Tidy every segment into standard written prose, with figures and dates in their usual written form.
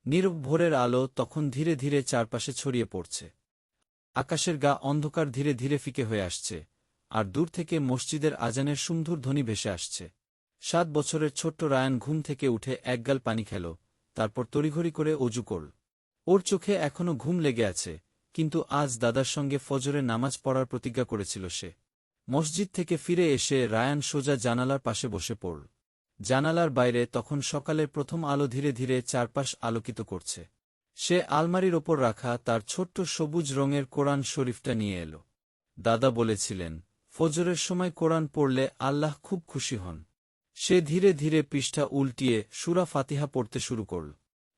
নীরব ভোরের আলো তখন ধীরে ধীরে চারপাশে ছড়িয়ে পড়ছে। আকাশের গা অন্ধকার ধীরে ধীরে ফিকে হয়ে আসছে, আর দূর থেকে মসজিদের আজানের সুমধুর ধ্বনি ভেসে আসছে। 7 বছরের ছোট্ট রায়ান ঘুম থেকে উঠে একগাল পানি খেল, তারপর তড়িঘড়ি করে অজু করল। ওর চোখে এখনো ঘুম লেগে আছে, কিন্তু আজ দাদার সঙ্গে ফজরের নামাজ পড়ার প্রতিজ্ঞা করেছিল সে। মসজিদ থেকে ফিরে এসে রায়ান সোজা জানালার পাশে বসে পড়ল। জানালার বাইরে তখন সকালের প্রথম আলো ধীরে ধীরে চারপাশ আলোকিত করছে। সে আলমারির ওপর রাখা তার ছোট্ট সবুজ রঙের কোরআন শরীফটা নিয়ে এল। দাদা বলেছিলেন, ফজরের সময় কোরআন পড়লে আল্লাহ খুব খুশি হন। সে ধীরে ধীরে পৃষ্ঠা উল্টিয়ে সূরা ফাতিহা পড়তে শুরু করল।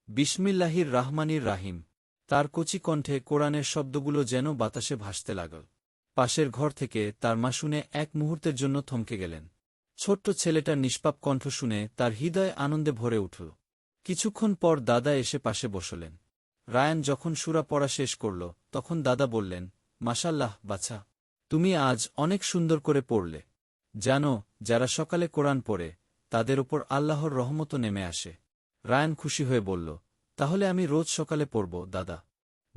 বিসমিল্লাহির রাহমানির রাহিম। তার কচি কণ্ঠে কোরআনের শব্দগুলো যেন বাতাসে ভাসতে লাগল। পাশের ঘর থেকে তার মা শুনে এক মুহূর্তের জন্য থমকে গেলেন। ছোট্ট ছেলেটার নিষ্পাপ কণ্ঠ শুনে তার হৃদয় আনন্দে ভরে উঠল। কিছুক্ষণ পর দাদা এসে পাশে বসলেন। রায়ান যখন সূরা পড়া শেষ করল, তখন দাদা বললেন, মাশাল্লাহ বাছা, তুমি আজ অনেক সুন্দর করে পড়লে। জানো, যারা সকালে কোরআন পড়ে তাদের ওপর আল্লাহর রহমতও নেমে আসে। রায়ান খুশি হয়ে বলল, তাহলে আমি রোজ সকালে পড়ব দাদা।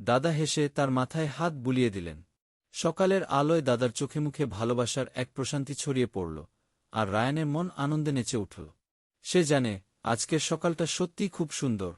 দাদা হেসে তার মাথায় হাত বুলিয়ে দিলেন। সকালের আলোয় দাদার চোখে মুখে ভালোবাসার এক প্রশান্তি ছড়িয়ে পড়ল, আর রায়ানের মন আনন্দে নেচে উঠল। সে জানে, আজকের সকালটা সত্যিই খুব সুন্দর।